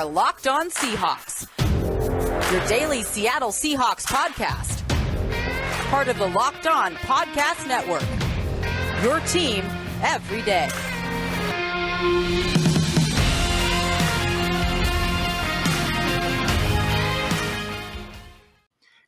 are Locked On Seahawks, your daily Seattle Seahawks podcast. Part of the Locked On Podcast Network, your team every day.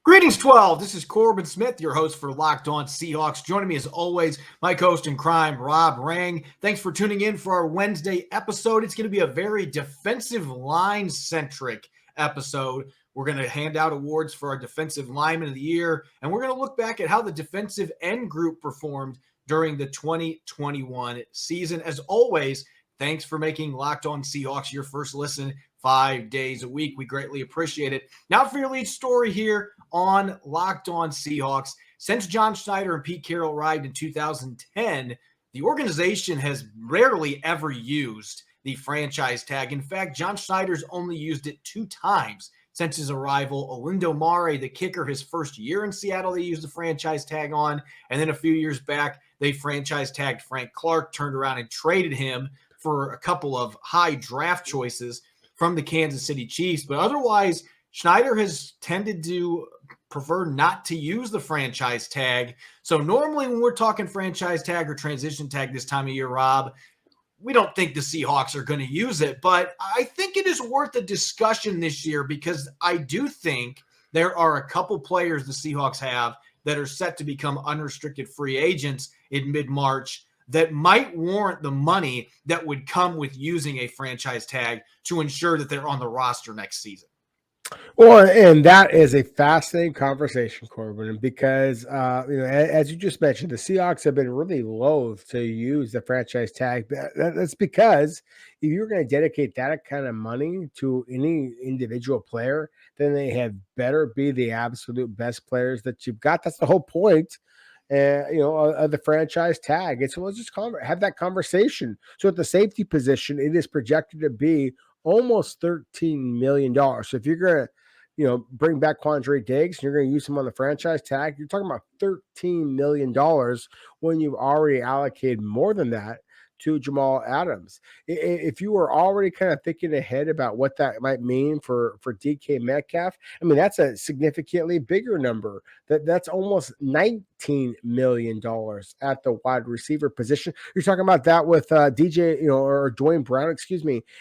Greetings, 12. This is Corbin Smith, your host for Locked On Seahawks. Joining me as always, my co-host in crime, Rob Rang. Thanks for tuning in for our Wednesday episode. It's going to be a very defensive line-centric episode. We're going to hand out awards for our Defensive Lineman of the Year, and we're going to look back at how the defensive end group performed during the 2021 season. As always, thanks for making Locked On Seahawks your first listen 5 days a week. We greatly appreciate it. Now for your lead story here on Locked On Seahawks. Since John Schneider and Pete Carroll arrived in 2010, the organization has rarely ever used the franchise tag. In fact, John Schneider's only used it 2 times since his arrival. Olindo Mare, the kicker, his first year in Seattle, they used the franchise tag on. And then a few years back, they franchise tagged Frank Clark, turned around and traded him for a couple of high draft choices from the Kansas City Chiefs. But otherwise, Schneider has tended to prefer not to use the franchise tag. So normally when we're talking franchise tag or transition tag this time of year, Rob, we don't think the Seahawks are going to use it. But I think it is worth a discussion this year because I do think there are a couple players the Seahawks have that are set to become unrestricted free agents in mid-March that might warrant the money that would come with using a franchise tag to ensure that they're on the roster next season. Well, and that is a fascinating conversation, Corbin, because, as you just mentioned, the Seahawks have been really loath to use the franchise tag. That's because if you're going to dedicate that kind of money to any individual player, then they had better be the absolute best players that you've got. That's the whole point. Of the franchise tag. And so let's just have that conversation. So at the safety position, it is projected to be almost $13 million. So if you're going to, bring back Quandre Diggs and you're going to use him on the franchise tag, you're talking about $13 million when you've already allocated more than that to Jamal Adams. If you were already kind of thinking ahead about what that might mean for DK Metcalf, I mean, that's a significantly bigger number. That's almost $19 million at the wide receiver position. You're talking about that with DJ, or Dwayne Brown,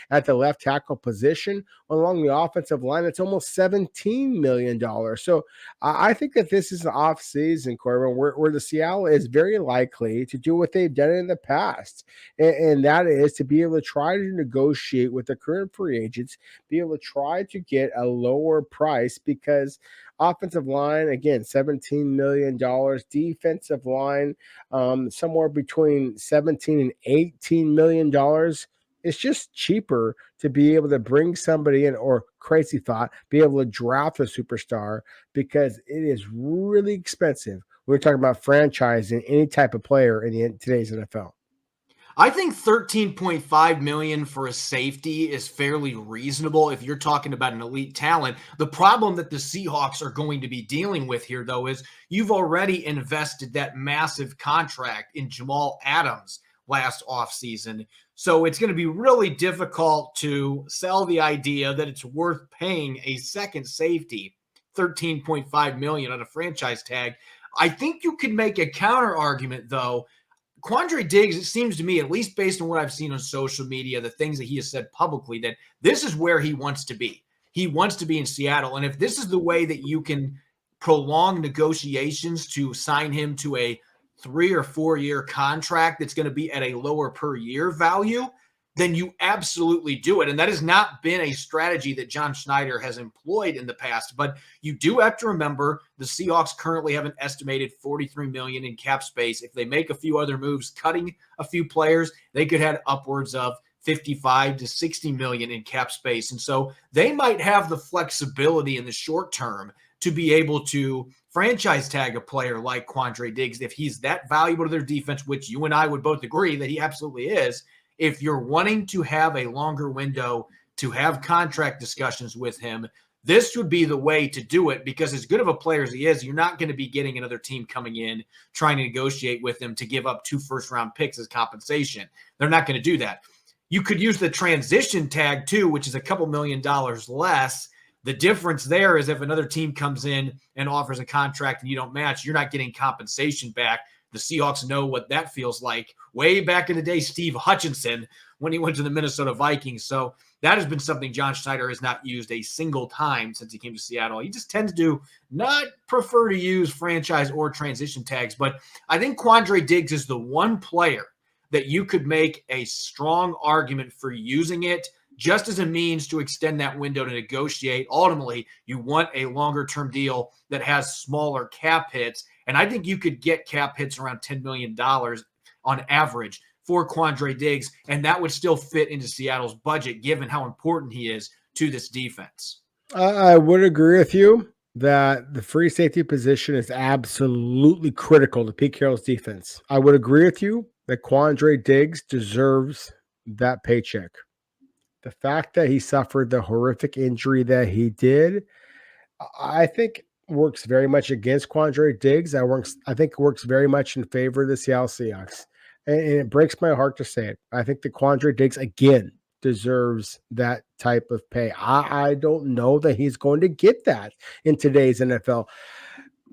at the left tackle position. Along the offensive line, it's almost $17 million. So I think that this is an off-season, Corbin, where the Seattle is very likely to do what they've done in the past. And that is to be able to try to negotiate with the current free agents, be able to try to get a lower price because offensive line, again, $17 million. Defensive line, somewhere between $17 and $18 million. It's just cheaper to be able to bring somebody in, or crazy thought, be able to draft a superstar because it is really expensive. We're talking about franchising any type of player in today's NFL. I think $13.5 million for a safety is fairly reasonable if you're talking about an elite talent. The problem that the Seahawks are going to be dealing with here, though, is you've already invested that massive contract in Jamal Adams last offseason. So it's going to be really difficult to sell the idea that it's worth paying a second safety $13.5 million on a franchise tag. I think you could make a counter argument, though. Quandre Diggs, it seems to me, at least based on what I've seen on social media, the things that he has said publicly, that this is where he wants to be. He wants to be in Seattle. And if this is the way that you can prolong negotiations to sign him to a 3 or 4 year contract that's going to be at a lower per year value, then you absolutely do it. And that has not been a strategy that John Schneider has employed in the past. But you do have to remember the Seahawks currently have an estimated $43 million in cap space. If they make a few other moves, cutting a few players, they could have upwards of $55 to $60 million in cap space. And so they might have the flexibility in the short term to be able to franchise tag a player like Quandre Diggs if he's that valuable to their defense, which you and I would both agree that he absolutely is. If you're wanting to have a longer window to have contract discussions with him, this would be the way to do it, because as good of a player as he is, you're not going to be getting another team coming in trying to negotiate with him to give up 2 first-round picks as compensation. They're not going to do that. You could use the transition tag too, which is a couple $1 million less. The difference there is if another team comes in and offers a contract and you don't match, you're not getting compensation back. The Seahawks know what that feels like. Way back in the day, Steve Hutchinson, when he went to the Minnesota Vikings. So that has been something John Schneider has not used a single time since he came to Seattle. He just tends to not prefer to use franchise or transition tags. But I think Quandre Diggs is the one player that you could make a strong argument for using it just as a means to extend that window to negotiate. Ultimately, you want a longer-term deal that has smaller cap hits, and I think you could get cap hits around $10 million on average for Quandre Diggs, and that would still fit into Seattle's budget given how important he is to this defense. I would agree with you that the free safety position is absolutely critical to Pete Carroll's defense. I would agree with you that Quandre Diggs deserves that paycheck. The fact that he suffered the horrific injury that he did, I think works very much against Quandre Diggs. I think works very much in favor of the Seattle Seahawks. And it breaks my heart to say it. I think that Quandre Diggs, again, deserves that type of pay. I don't know that he's going to get that in today's NFL.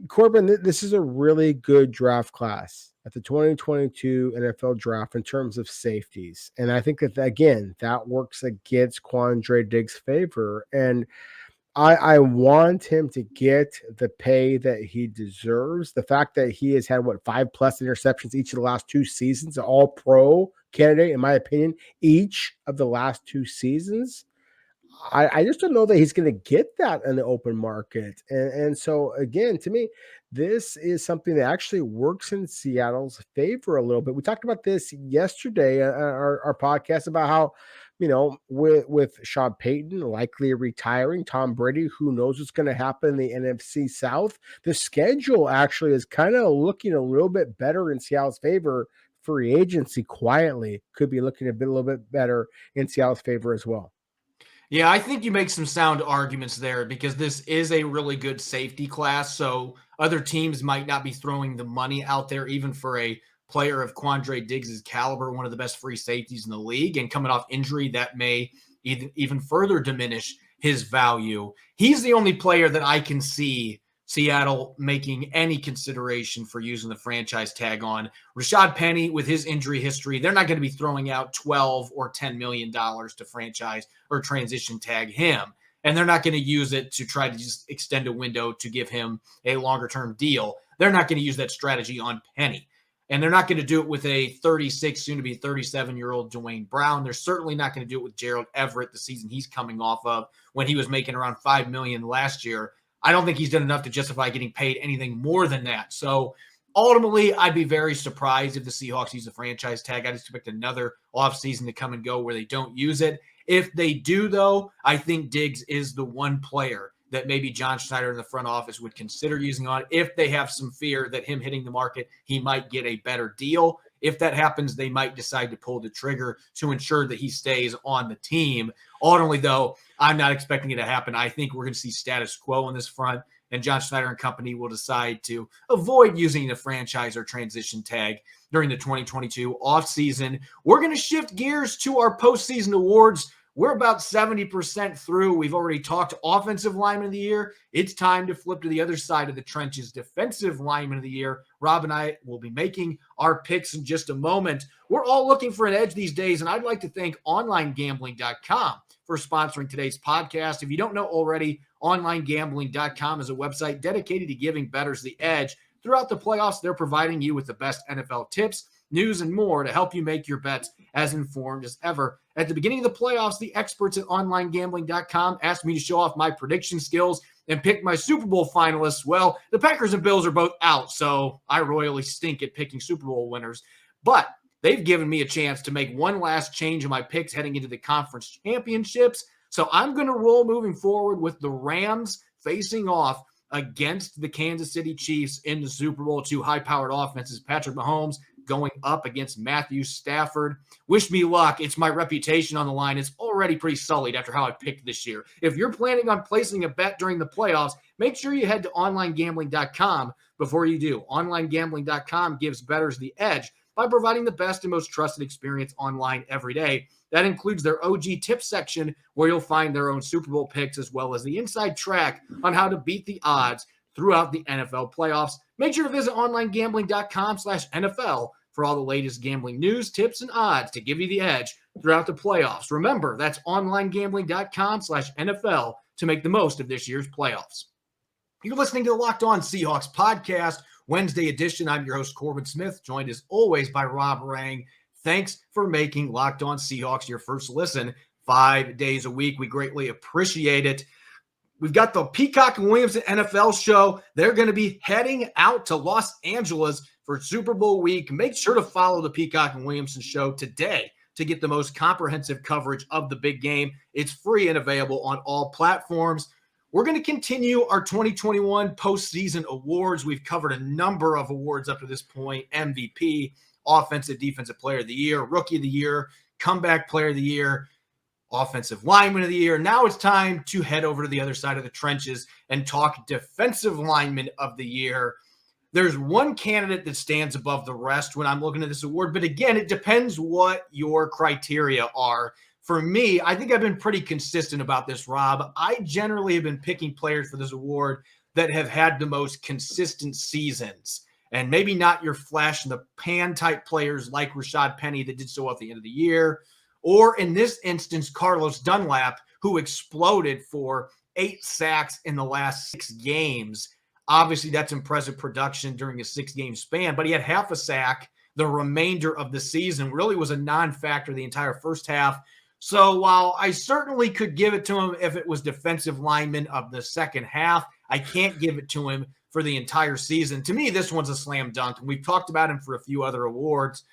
Corbin, this is a really good draft class at the 2022 NFL draft in terms of safeties. And I think that, again, that works against Quandre Diggs' favor. And I want him to get the pay that he deserves. The fact that he has had, 5+ interceptions each of the last 2 seasons, an all-pro candidate, in my opinion, each of the last 2 seasons. I just don't know that he's going to get that in the open market. And so, again, to me, this is something that actually works in Seattle's favor a little bit. We talked about this yesterday on our podcast about how, with Sean Payton likely retiring, Tom Brady, who knows what's going to happen in the NFC South, the schedule actually is kind of looking a little bit better in Seattle's favor. Free agency quietly could be looking a little bit better in Seattle's favor as well. Yeah, I think you make some sound arguments there because this is a really good safety class. So other teams might not be throwing the money out there, even for a player of Quandre Diggs' caliber, one of the best free safeties in the league. And coming off injury, that may even further diminish his value. He's the only player that I can see Seattle making any consideration for using the franchise tag on. Rashad Penny, with his injury history, they're not going to be throwing out $12 or $10 million to franchise or transition tag him. And they're not going to use it to try to just extend a window to give him a longer-term deal. They're not going to use that strategy on Penny. And they're not going to do it with a 36, soon-to-be 37-year-old Dwayne Brown. They're certainly not going to do it with Gerald Everett, the season he's coming off of, when he was making around $5 million last year. I don't think he's done enough to justify getting paid anything more than that. So ultimately, I'd be very surprised if the Seahawks use the franchise tag. I'd expect another offseason to come and go where they don't use it. If they do, though, I think Diggs is the one player that maybe John Schneider in the front office would consider using on if they have some fear that him hitting the market, he might get a better deal. If that happens, they might decide to pull the trigger to ensure that he stays on the team. Ultimately, though, I'm not expecting it to happen. I think we're going to see status quo on this front, and John Schneider and company will decide to avoid using the franchise or transition tag during the 2022 offseason. We're going to shift gears to our postseason awards. We're about 70% through. We've already talked Offensive Lineman of the Year. It's time to flip to the other side of the trenches, Defensive Lineman of the Year. Rob and I will be making our picks in just a moment. We're all looking for an edge these days, and I'd like to thank OnlineGambling.com for sponsoring today's podcast. If you don't know already, OnlineGambling.com is a website dedicated to giving bettors the edge. Throughout the playoffs, they're providing you with the best NFL tips, news, and more to help you make your bets as informed as ever. At the beginning of the playoffs, the experts at OnlineGambling.com asked me to show off my prediction skills and pick my Super Bowl finalists. Well, the Packers and Bills are both out, so I royally stink at picking Super Bowl winners. But they've given me a chance to make one last change in my picks heading into the conference championships. So I'm going to roll moving forward with the Rams facing off against the Kansas City Chiefs in the Super Bowl. 2 high-powered offenses, Patrick Mahomes going up against Matthew Stafford. Wish me luck. It's my reputation on the line. It's already pretty sullied after how I picked this year. If you're planning on placing a bet during the playoffs, make sure you head to OnlineGambling.com before you do. OnlineGambling.com gives bettors the edge by providing the best and most trusted experience online every day. That includes their OG tip section, where you'll find their own Super Bowl picks, as well as the inside track on how to beat the odds throughout the NFL playoffs. Make sure to visit onlinegambling.com/NFL for all the latest gambling news, tips, and odds to give you the edge throughout the playoffs. Remember, that's onlinegambling.com/NFL to make the most of this year's playoffs. You're listening to the Locked On Seahawks podcast, Wednesday edition. I'm your host, Corbin Smith, joined as always by Rob Rang. Thanks for making Locked On Seahawks your first listen 5 days a week. We greatly appreciate it. We've got the Peacock and Williamson NFL show. They're going to be heading out to Los Angeles for Super Bowl week. Make sure to follow the Peacock and Williamson show today to get the most comprehensive coverage of the big game. It's free and available on all platforms. We're going to continue our 2021 postseason awards. We've covered a number of awards up to this point: MVP, Offensive Defensive Player of the Year, Rookie of the Year, Comeback Player of the Year, Offensive Lineman of the Year. Now it's time to head over to the other side of the trenches and talk Defensive Lineman of the Year. There's one candidate that stands above the rest when I'm looking at this award, but again, it depends what your criteria are. For me, I think I've been pretty consistent about this, Rob. I generally have been picking players for this award that have had the most consistent seasons, and maybe not your flash in the pan type players like Rashad Penny that did so well at the end of the year, or in this instance, Carlos Dunlap, who exploded for 8 sacks in the last 6 games. Obviously, that's impressive production during a 6-game span, but he had half a sack the remainder of the season, really was a non-factor the entire first half. So while I certainly could give it to him if it was defensive lineman of the second half, I can't give it to him for the entire season. To me, this one's a slam dunk, and we've talked about him for a few other awards.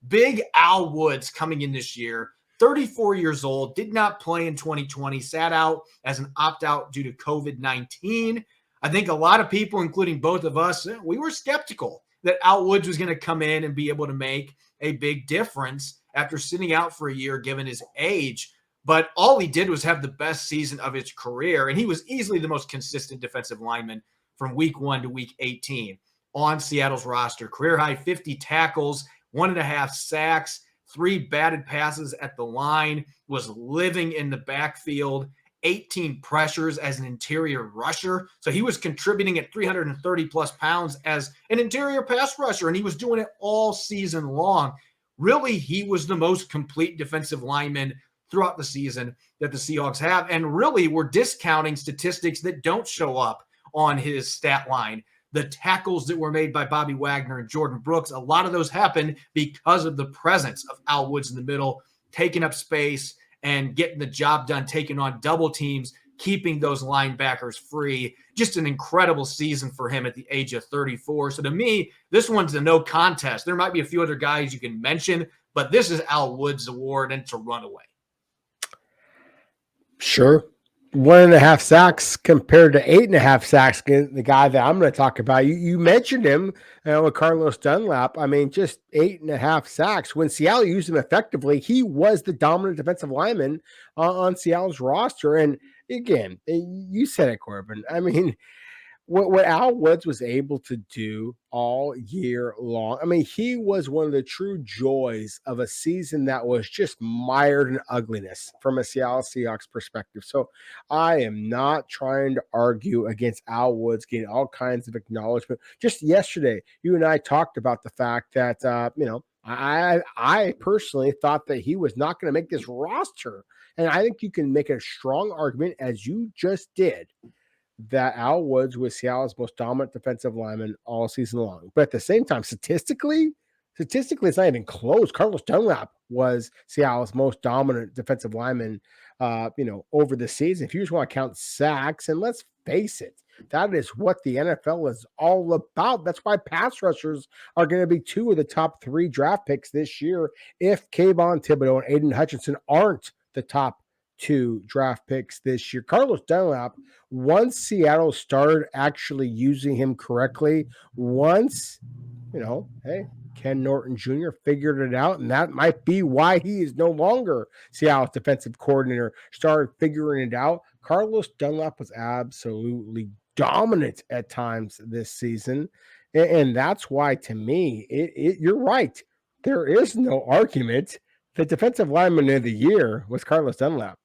Big Al Woods coming in this year, 34 years old, did not play in 2020, sat out as an opt-out due to COVID-19. I think a lot of people, including both of us, we were skeptical that Al Woods was going to come in and be able to make a big difference after sitting out for a year, given his age. But all he did was have the best season of his career, and he was easily the most consistent defensive lineman from week 1 to week 18 on Seattle's roster. Career high 50 tackles, 1.5 sacks, 3 batted passes at the line, was living in the backfield, 18 pressures as an interior rusher. So he was contributing at 330 plus pounds as an interior pass rusher, and he was doing it all season long. Really, he was the most complete defensive lineman throughout the season that the Seahawks have. And really, we're discounting statistics that don't show up on his stat line. The tackles that were made by Bobby Wagner and Jordan Brooks, a lot of those happened because of the presence of Al Woods in the middle, taking up space and getting the job done, taking on double teams, keeping those linebackers free. Just an incredible season for him at the age of 34. So to me, this one's a no contest. There might be a few other guys you can mention, but this is Al Woods' award, and it's a runaway. Sure. 1.5 sacks compared to 8.5 sacks. The guy that I'm going to talk about, you mentioned him with Carlos Dunlap. I mean, just 8.5 sacks. When Seattle used him effectively, he was the dominant defensive lineman on Seattle's roster. And again, you said it, Corbin. I mean, what Al Woods was able to do all year long, I mean, he was one of the true joys of a season that was just mired in ugliness from a Seattle Seahawks perspective. So I am not trying to argue against Al Woods getting all kinds of acknowledgement. Just yesterday, you and I talked about the fact that, I personally thought that he was not going to make this roster. And I think you can make a strong argument, as you just did, that Al Woods was Seattle's most dominant defensive lineman all season long. But at the same time, statistically, it's not even close. Carlos Dunlap was Seattle's most dominant defensive lineman, over the season. If you just want to count sacks, and let's face it, that is what the NFL is all about. That's why pass rushers are going to be 2 of the top 3 draft picks this year if Kayvon Thibodeau and Aiden Hutchinson aren't the top 2 draft picks this year. Carlos Dunlap, once Seattle started actually using him correctly, once, Ken Norton Jr. figured it out, and that might be why he is no longer Seattle's defensive coordinator, started figuring it out. Carlos Dunlap was absolutely dominant at times this season, and that's why, to me, you're right. there is no argument. The defensive lineman of the year was Carlos Dunlap.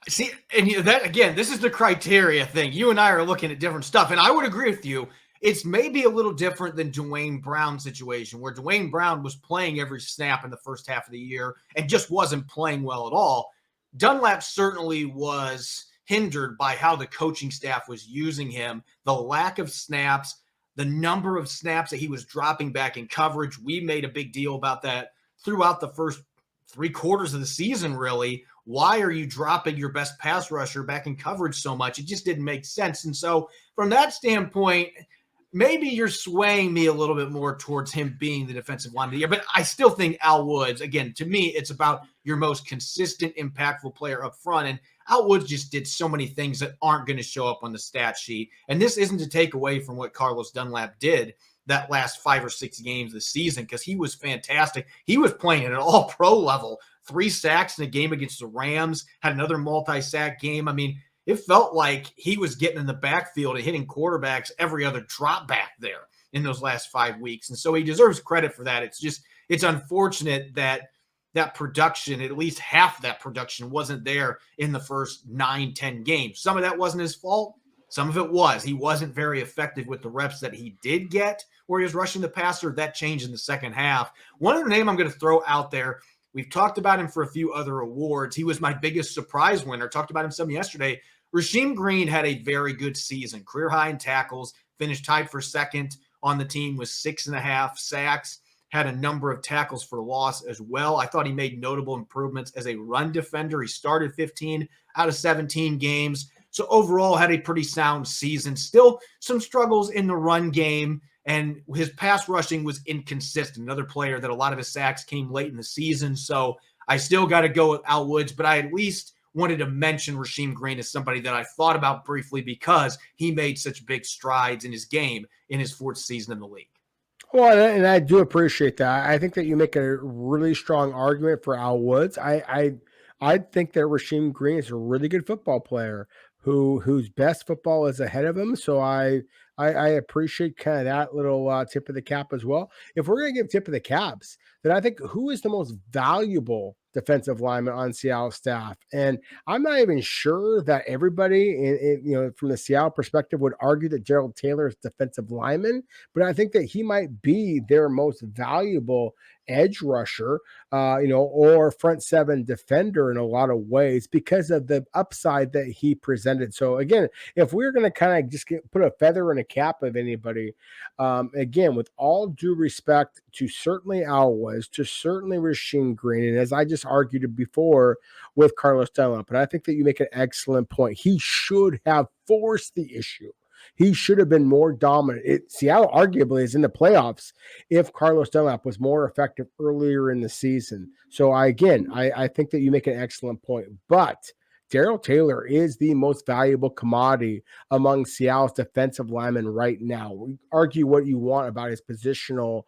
See, and that again, this is the criteria thing. You and I are looking at different stuff, and I would agree with you. It's maybe a little different than Dwayne Brown's situation, where Dwayne Brown was playing every snap in the first half of the year and just wasn't playing well at all. Dunlap certainly was hindered by how the coaching staff was using him, the lack of snaps, the number of snaps that he was dropping back in coverage. We made a big deal about that throughout the first 3 quarters of the season, really. Why are you dropping your best pass rusher back in coverage so much? It just didn't make sense. And so from that standpoint, maybe you're swaying me a little bit more towards him being the defensive lineman of the year, but I still think Al Woods, again, to me, it's about your most consistent, impactful player up front. And Al Woods just did so many things that aren't going to show up on the stat sheet. And this isn't to take away from what Carlos Dunlap did that last 5 or 6 games of the season, because he was fantastic. He was playing at an all-pro level, 3 sacks in a game against the Rams, had another multi-sack game. I mean, it felt like he was getting in the backfield and hitting quarterbacks every other drop back there in those last 5 weeks. And so he deserves credit for that. It's unfortunate that that production, at least half that production, wasn't there in the first 9-10 games. Some of that wasn't his fault. Some of it was. He wasn't very effective with the reps that he did get where he was rushing the passer. That changed in the second half. One other name I'm going to throw out there, we've talked about him for a few other awards. He was my biggest surprise winner. Talked about him some yesterday. Rasheem Green had a very good season, career high in tackles, finished tied for second on the team with 6.5 sacks, had a number of tackles for loss as well. I thought he made notable improvements as a run defender. He started 15 out of 17 games. So overall had a pretty sound season. Still some struggles in the run game, and his pass rushing was inconsistent. Another player that a lot of his sacks came late in the season. So I still got to go with Al Woods, but I at least wanted to mention Rasheem Green as somebody that I thought about briefly because he made such big strides in his game in his 4th season in the league. Well, and I do appreciate that. I think that you make a really strong argument for Al Woods. I think that Rasheem Green is a really good football player whose best football is ahead of him. So I appreciate kind of that little tip of the cap as well. If we're going to give tip of the caps, then I think who is the most valuable defensive lineman on Seattle staff? And I'm not even sure that everybody from the Seattle perspective would argue that Gerald Taylor is defensive lineman, but I think that he might be their most valuable edge rusher, or front 7 defender in a lot of ways because of the upside that he presented. So again, if we're going to kind of just put a feather in a cap of anybody, again, with all due respect to certainly Al Woods, to certainly Rasheem Green, and as I just argued before with Carlos Dunlap, but I think that you make an excellent point. He should have forced the issue. He should have been more dominant. Seattle arguably is in the playoffs if Carlos Dunlap was more effective earlier in the season. So I think that you make an excellent point. But Darrell Taylor is the most valuable commodity among Seattle's defensive linemen right now. We argue what you want about his positional,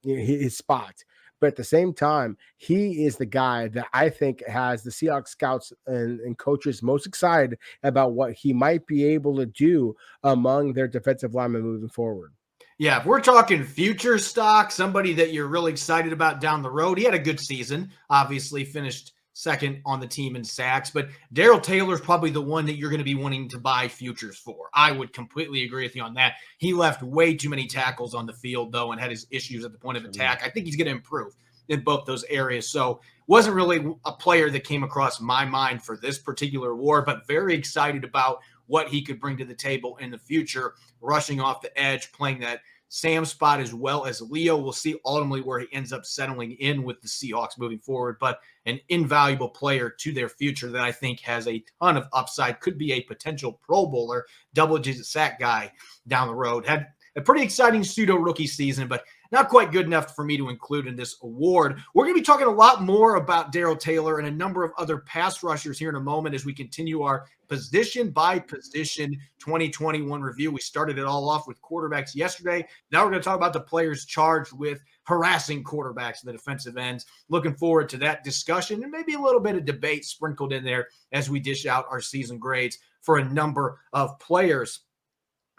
his spot. But at the same time, he is the guy that I think has the Seahawks scouts and coaches most excited about what he might be able to do among their defensive linemen moving forward. Yeah, if we're talking future stock, somebody that you're really excited about down the road, he had a good season, obviously finished second on the team in sacks, but Darrell Taylor is probably the one that you're going to be wanting to buy futures for. I would completely agree with you on that. He left way too many tackles on the field, though, and had his issues at the point of attack. I think he's going to improve in both those areas. So wasn't really a player that came across my mind for this particular award, but very excited about what he could bring to the table in the future, rushing off the edge, playing that Sam spot as well as Leo. We'll see ultimately where he ends up settling in with the Seahawks moving forward, but an invaluable player to their future that I think has a ton of upside, could be a potential Pro Bowler, double-digit sack guy down the road. Had a pretty exciting pseudo-rookie season, but not quite good enough for me to include in this award. We're going to be talking a lot more about Darrell Taylor and a number of other pass rushers here in a moment as we continue our position-by-position 2021 review. We started it all off with quarterbacks yesterday. Now we're going to talk about the players charged with harassing quarterbacks in the defensive ends. Looking forward to that discussion and maybe a little bit of debate sprinkled in there as we dish out our season grades for a number of players.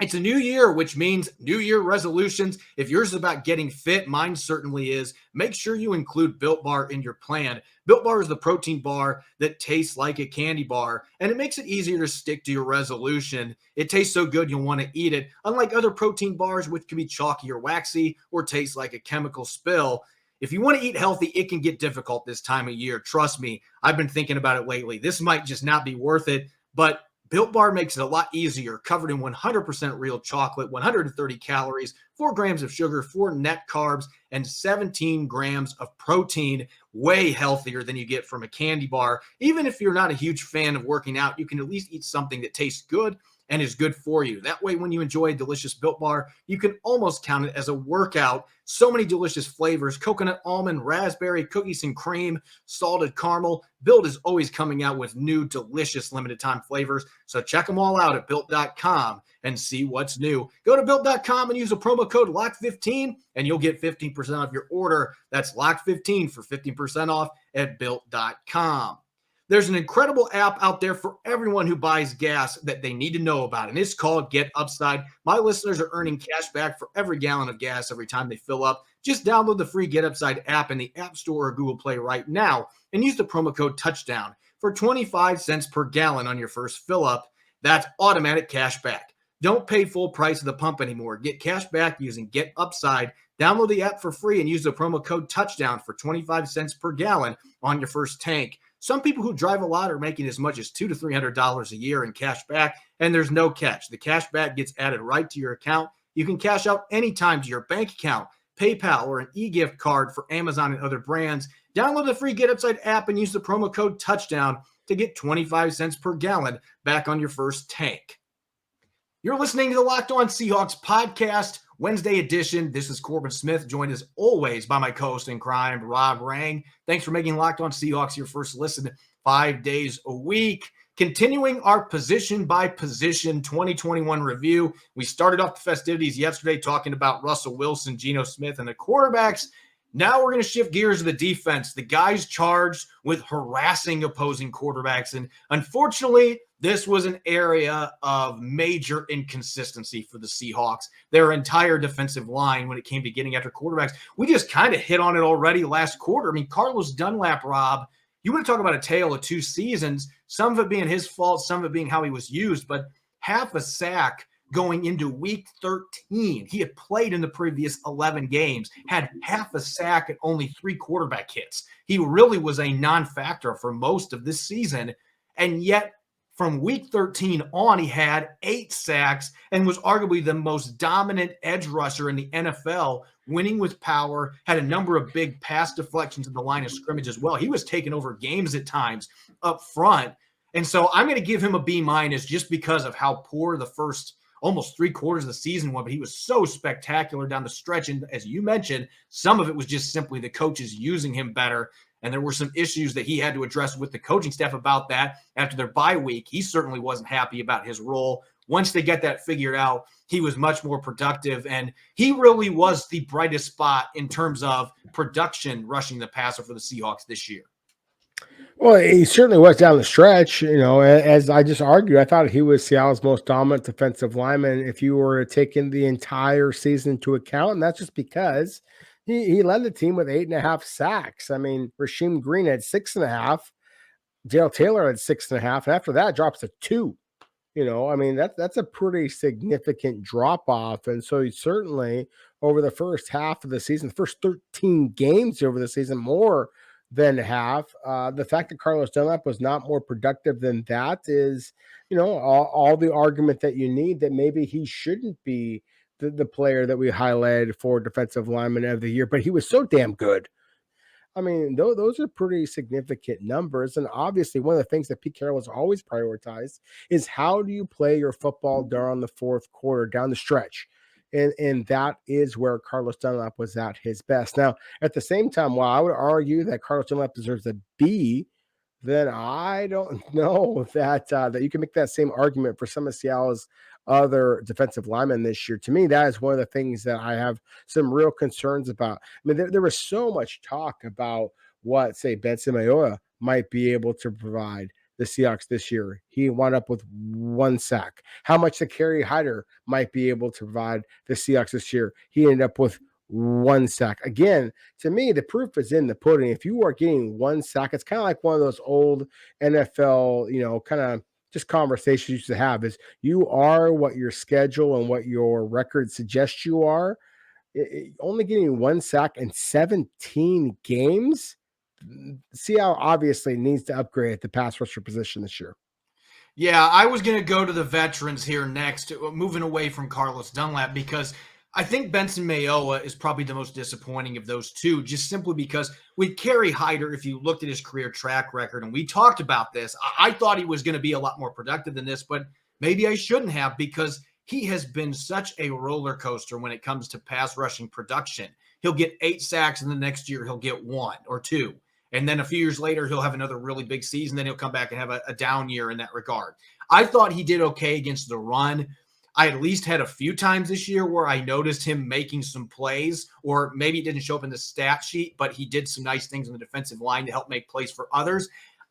It's a new year, which means new year resolutions. If yours is about getting fit, mine certainly is. Make sure you include Built Bar in your plan. Built Bar is the protein bar that tastes like a candy bar, and it makes it easier to stick to your resolution. It tastes so good you'll want to eat it, unlike other protein bars, which can be chalky or waxy or taste like a chemical spill. If you want to eat healthy, it can get difficult this time of year. Trust me, I've been thinking about it lately. This might just not be worth it, but Built Bar makes it a lot easier, covered in 100% real chocolate, 130 calories, 4 grams of sugar, 4 net carbs, and 17 grams of protein. Way healthier than you get from a candy bar. Even if you're not a huge fan of working out, you can at least eat something that tastes good and is good for you. That way, when you enjoy a delicious Built Bar, you can almost count it as a workout. So many delicious flavors: coconut, almond, raspberry, cookies and cream, salted caramel. Built is always coming out with new, delicious limited time flavors. So check them all out at Built.com and see what's new. Go to Built.com and use the promo code LOCK15 and you'll get 15% off your order. That's LOCK15 for 15% off at Built.com. There's an incredible app out there for everyone who buys gas that they need to know about, and it's called Get Upside. My listeners are earning cash back for every gallon of gas every time they fill up. Just download the free Get Upside app in the App Store or Google Play right now and use the promo code TOUCHDOWN for 25 cents per gallon on your first fill up. That's automatic cash back. Don't pay full price at the pump anymore. Get cash back using Get Upside. Download the app for free and use the promo code TOUCHDOWN for 25 cents per gallon on your first tank. Some people who drive a lot are making as much as $200 to $300 a year in cash back, and there's no catch. The cash back gets added right to your account. You can cash out anytime to your bank account, PayPal, or an e-gift card for Amazon and other brands. Download the free Get Upside app and use the promo code TOUCHDOWN to get 25 cents per gallon back on your first tank. You're listening to the Locked On Seahawks podcast, Wednesday edition. This is Corbin Smith, joined as always by my co-host in crime, Rob Rang. Thanks for making Locked On Seahawks your first listen 5 days a week. Continuing our position by position 2021 review. We started off the festivities yesterday talking about Russell Wilson, Geno Smith, and the quarterbacks. Now we're going to shift gears to the defense, the guys charged with harassing opposing quarterbacks. And unfortunately, this was an area of major inconsistency for the Seahawks, their entire defensive line when it came to getting after quarterbacks. We just kind of hit on it already last quarter. I mean, Carlos Dunlap, Rob, you want to talk about a tale of two seasons, some of it being his fault, some of it being how he was used, but half a sack going into week 13. He had played in the previous 11 games, had half a sack and only 3 quarterback hits. He really was a non-factor for most of this season, and yet from week 13 on, he had 8 sacks and was arguably the most dominant edge rusher in the NFL, winning with power, had a number of big pass deflections in the line of scrimmage as well. He was taking over games at times up front. And so I'm going to give him a B- just because of how poor the first almost 3 quarters of the season was, but he was so spectacular down the stretch. And as you mentioned, some of it was just simply the coaches using him better. And there were some issues that he had to address with the coaching staff about that after their bye week. He certainly wasn't happy about his role. Once they get that figured out, he was much more productive. And he really was the brightest spot in terms of production rushing the passer for the Seahawks this year. Well, he certainly was down the stretch. You know, as I just argued, I thought he was Seattle's most dominant defensive lineman if you were to take in the entire season into account. And that's just because he led the team with 8.5 sacks. I mean, Rasheem Green had 6.5. Dale Taylor had 6.5. And after that, it drops to 2. You know, I mean, that's a pretty significant drop off. And so he certainly, over the first half of the season, the first 13 games over the season, more than half. The fact that Carlos Dunlap was not more productive than that is, you know, all the argument that you need that maybe he shouldn't be the player that we highlighted for defensive lineman of the year, but he was so damn good. I mean, those are pretty significant numbers. And obviously, one of the things that Pete Carroll has always prioritized is how do you play your football during the fourth quarter, down the stretch. And that is where Carlos Dunlap was at his best. Now, at the same time, while I would argue that Carlos Dunlap deserves a B, then I don't know that you can make that same argument for some of Seattle's other defensive linemen this year. To me, that is one of the things that I have some real concerns about. I mean, there was so much talk about what, say, Benson Mayowa might be able to provide. the Seahawks this year. He wound up with 1 sack. How much the Kerry Hyder might be able to provide the Seahawks this year. He ended up with 1 sack. Again, to me, the proof is in the pudding. If you are getting 1 sack, it's kind of like one of those old NFL, kind of just conversations you used to have is you are what your schedule and what your record suggests you are. Only getting 1 sack in 17 games. Seattle obviously needs to upgrade at the pass rusher position this year. Yeah, I was going to go to the veterans here next, moving away from Carlos Dunlap, because I think Benson Mayowa is probably the most disappointing of those two, just simply because with Kerry Hyder, if you looked at his career track record, and we talked about this, I thought he was going to be a lot more productive than this, but maybe I shouldn't have, because he has been such a roller coaster when it comes to pass rushing production. He'll get 8 sacks, and the next year he'll get 1 or 2. And then a few years later, he'll have another really big season. Then he'll come back and have a down year in that regard. I thought he did okay against the run. I at least had a few times this year where I noticed him making some plays, or maybe it didn't show up in the stat sheet, but he did some nice things on the defensive line to help make plays for others.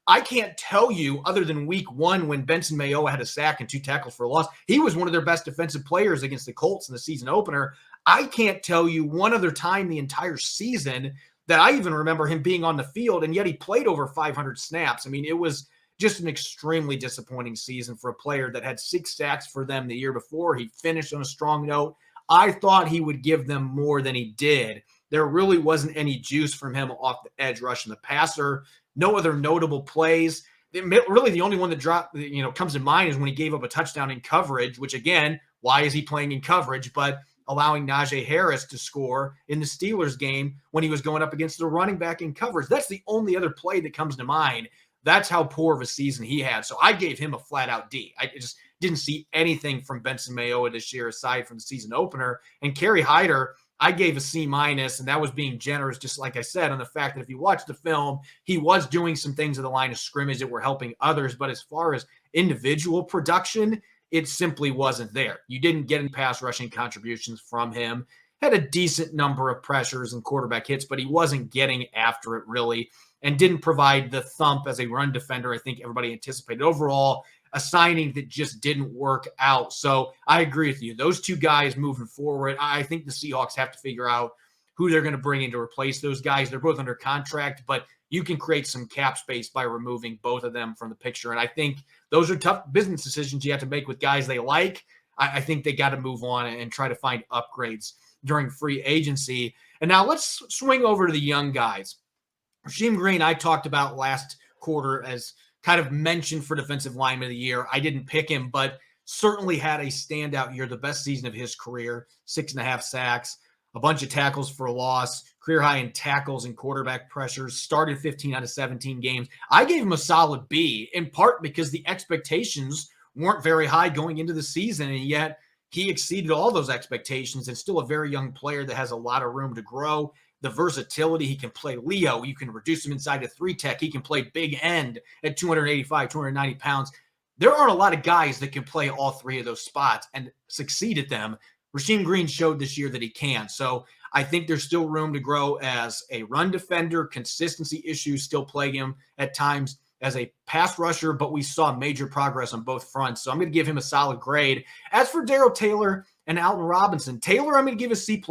I can't tell you, other than week 1 when Benson Mayowa had a sack and 2 tackles for a loss, he was one of their best defensive players against the Colts in the season opener. I can't tell you one other time the entire season that I even remember him being on the field, and yet he played over 500 snaps. I mean, it was just an extremely disappointing season for a player that had 6 sacks for them the year before. He finished on a strong note. I thought he would give them more than he did. There really wasn't any juice from him off the edge rushing the passer. No other notable plays. Really, the only one that comes to mind is when he gave up a touchdown in coverage, which, again, why is he playing in coverage? But allowing Najee Harris to score in the Steelers game when he was going up against the running back in coverage. That's the only other play that comes to mind. That's how poor of a season he had. So I gave him a flat-out D. I just didn't see anything from Benson Mayowa this year aside from the season opener. And Kerry Hyder, I gave a C-, and that was being generous, just like I said, on the fact that if you watch the film, he was doing some things at the line of scrimmage that were helping others. But as far as individual production, it simply wasn't there. You didn't get any pass rushing contributions from him. Had a decent number of pressures and quarterback hits, but he wasn't getting after it really, and didn't provide the thump as a run defender I think everybody anticipated. Overall, a signing that just didn't work out. So I agree with you. Those two guys moving forward, I think the Seahawks have to figure out who they're going to bring in to replace those guys. They're both under contract, but you can create some cap space by removing both of them from the picture. And I think those are tough business decisions you have to make with guys they like. I think they got to move on and try to find upgrades during free agency. And now let's swing over to the young guys. Rasheem Green, I talked about last quarter as kind of mentioned for Defensive Lineman of the Year. I didn't pick him, but certainly had a standout year, the best season of his career, 6.5 sacks, a bunch of tackles for a loss, career high in tackles and quarterback pressures, started 15 out of 17 games. I gave him a solid B, in part because the expectations weren't very high going into the season, and yet he exceeded all those expectations, and still a very young player that has a lot of room to grow. The versatility, he can play Leo. You can reduce him inside a 3-tech. He can play big end at 285, 290 pounds. There aren't a lot of guys that can play all 3 of those spots and succeed at them. Rasheem Green showed this year that he can. So I think there's still room to grow as a run defender. Consistency issues still plague him at times as a pass rusher, but we saw major progress on both fronts. So I'm going to give him a solid grade. As for Darrell Taylor and Alton Robinson, Taylor, I'm going to give a C+.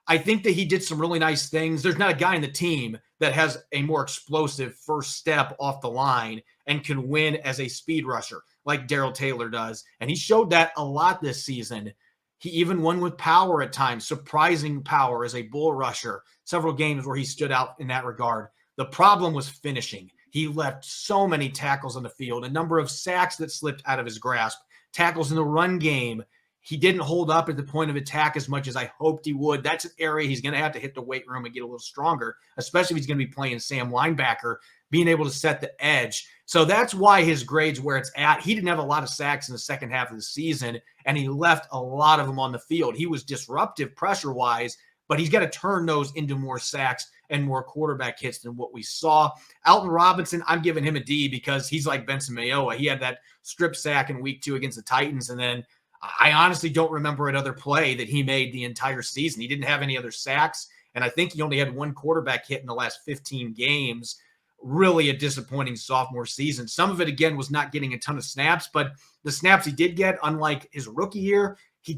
I think that he did some really nice things. There's not a guy in the team that has a more explosive first step off the line and can win as a speed rusher like Darrell Taylor does. And he showed that a lot this season. He even won with power at times, surprising power as a bull rusher. Several games where he stood out in that regard. The problem was finishing. He left so many tackles on the field, a number of sacks that slipped out of his grasp, tackles in the run game. He didn't hold up at the point of attack as much as I hoped he would. That's an area he's going to have to hit the weight room and get a little stronger, especially if he's going to be playing Sam linebacker, being able to set the edge. So that's why his grade's where it's at. He didn't have a lot of sacks in the second half of the season, and he left a lot of them on the field. He was disruptive pressure-wise, but he's got to turn those into more sacks and more quarterback hits than what we saw. Alton Robinson, I'm giving him a D because he's like Benson Mayowa. He had that strip sack in week 2 against the Titans, and then I honestly don't remember another play that he made the entire season. He didn't have any other sacks, and I think he only had 1 quarterback hit in the last 15 games. really a disappointing sophomore season. Some of it, again, was not getting a ton of snaps, but the snaps he did get, unlike his rookie year, he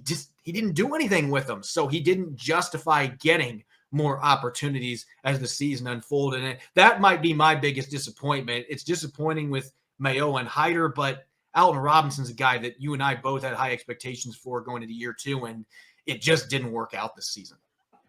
didn't do anything with them. So he didn't justify getting more opportunities as the season unfolded. And that might be my biggest disappointment. It's disappointing with Mayo and Hyder, but Alton Robinson's a guy that you and I both had high expectations for going into year 2, and it just didn't work out this season.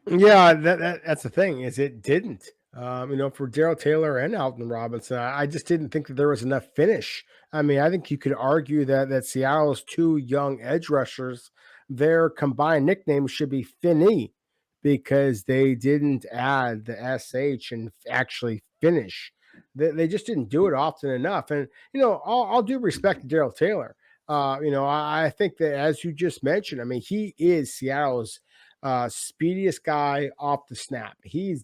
Yeah, that's the thing, is it didn't. For Darrell Taylor and Alton Robinson, I just didn't think that there was enough finish. I mean, I think you could argue that Seattle's 2 young edge rushers, their combined nickname should be Finney, because they didn't add the SH and actually finish. They just didn't do it often enough. And, I'll do respect to Darrell Taylor. I think that, as you just mentioned, I mean, he is Seattle's speediest guy off the snap. He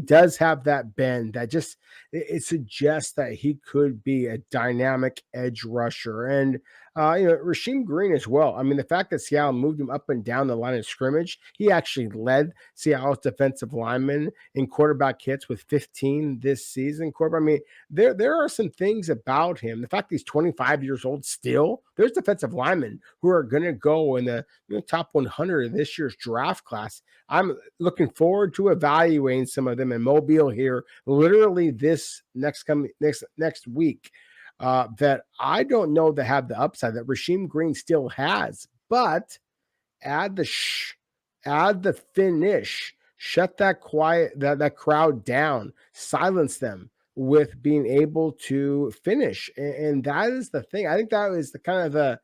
does have that bend that just it suggests that he could be a dynamic edge rusher. And Rasheem Green as well. I mean, the fact that Seattle moved him up and down the line of scrimmage, he actually led Seattle's defensive linemen in quarterback hits with 15 this season. Corbin, I mean, there are some things about him. The fact that he's 25 years old still, there's defensive linemen who are going to go in the top 100 of this year's draft class. I'm looking forward to evaluating some of them in Mobile here, literally this next week. That I don't know that have the upside that Rasheem Green still has, but add the finish, shut that crowd down, silence them with being able to finish. And that is the thing. I think that is the kind of the,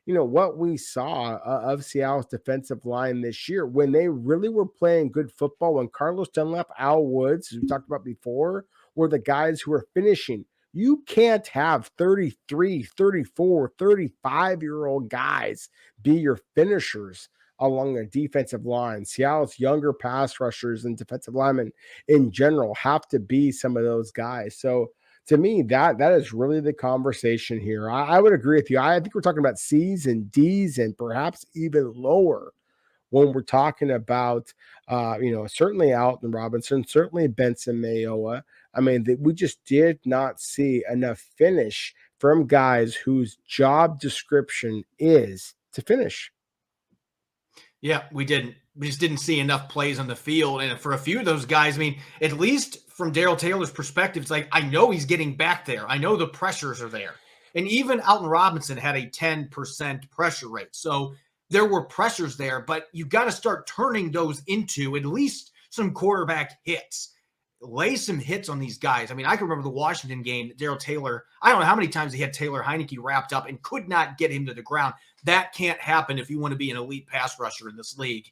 what we saw of Seattle's defensive line this year when they really were playing good football, when Carlos Dunlap, Al Woods, as we talked about before, were the guys who were finishing. You can't have 33, 34, 35-year-old guys be your finishers along the defensive line. Seattle's younger pass rushers and defensive linemen in general have to be some of those guys. So to me, that is really the conversation here. I would agree with you. I think we're talking about C's and D's and perhaps even lower when we're talking about, certainly Alton Robinson, certainly Benson Mayowa. I mean, we just did not see enough finish from guys whose job description is to finish. Yeah, we didn't. We just didn't see enough plays on the field. And for a few of those guys, I mean, at least from Darrell Taylor's perspective, it's like, I know he's getting back there. I know the pressures are there. And even Alton Robinson had a 10% pressure rate. So there were pressures there, but you got to start turning those into at least some quarterback hits. Lay some hits on these guys. I mean, I can remember the Washington game, Darrell Taylor. I don't know how many times he had Taylor Heineke wrapped up and could not get him to the ground. That can't happen if you want to be an elite pass rusher in this league.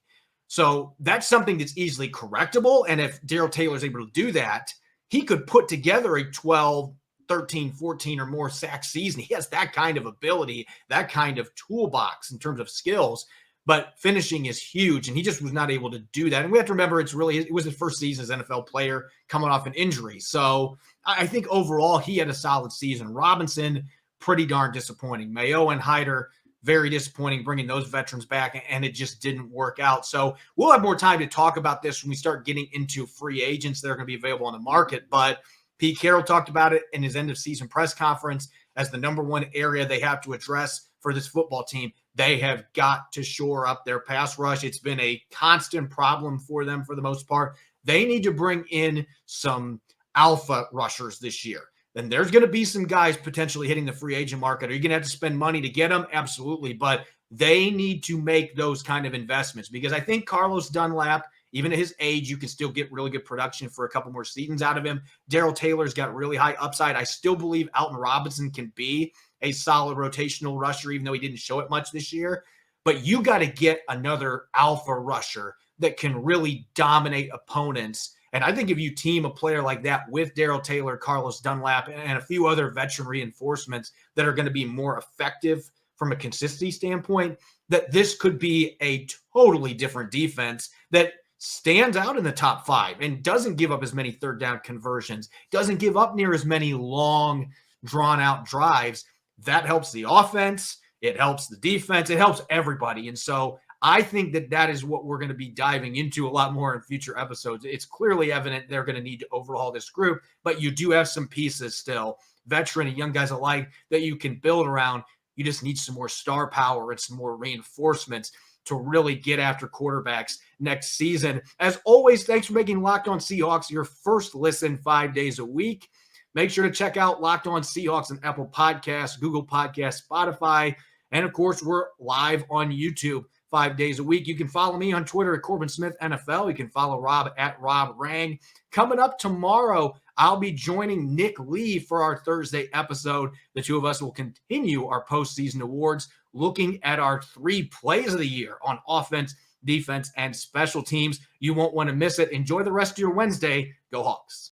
So that's something that's easily correctable. And if Darrell Taylor is able to do that, he could put together a 12, 13, 14 or more sack season. He has that kind of ability, that kind of toolbox in terms of skills. But finishing is huge, and he just was not able to do that. And we have to remember, it was his first season as an NFL player coming off an injury. So I think overall he had a solid season. Robinson, pretty darn disappointing. Mayo and Hyder, very disappointing bringing those veterans back, and it just didn't work out. So we'll have more time to talk about this when we start getting into free agents that are going to be available on the market. But Pete Carroll talked about it in his end-of-season press conference as the number one area they have to address for this football team. They have got to shore up their pass rush. It's been a constant problem for them for the most part. They need to bring in some alpha rushers this year. Then there's going to be some guys potentially hitting the free agent market. Are you going to have to spend money to get them? Absolutely. But they need to make those kind of investments, because I think Carlos Dunlap, even at his age, you can still get really good production for a couple more seasons out of him. Darrell Taylor's got really high upside. I still believe Alton Robinson can be a solid rotational rusher, even though he didn't show it much this year. But you got to get another alpha rusher that can really dominate opponents. And I think if you team a player like that with Darrell Taylor, Carlos Dunlap, and a few other veteran reinforcements that are going to be more effective from a consistency standpoint, that this could be a totally different defense that stands out in the top 5 and doesn't give up as many third down conversions, doesn't give up near as many long, drawn-out drives. That helps the offense. It helps the defense. It helps everybody. And so I think that is what we're going to be diving into a lot more in future episodes. It's clearly evident they're going to need to overhaul this group, but you do have some pieces still, veteran and young guys alike, that you can build around. You just need some more star power and some more reinforcements to really get after quarterbacks next season. As always, thanks for making Locked On Seahawks your first listen 5 days a week. Make sure to check out Locked On Seahawks on Apple Podcasts, Google Podcasts, Spotify, and of course, we're live on YouTube 5 days a week. You can follow me on Twitter at Corbin Smith NFL. You can follow Rob at Rob Rang. Coming up tomorrow, I'll be joining Nick Lee for our Thursday episode. The two of us will continue our postseason awards, looking at our 3 plays of the year on offense, defense, and special teams. You won't want to miss it. Enjoy the rest of your Wednesday. Go Hawks.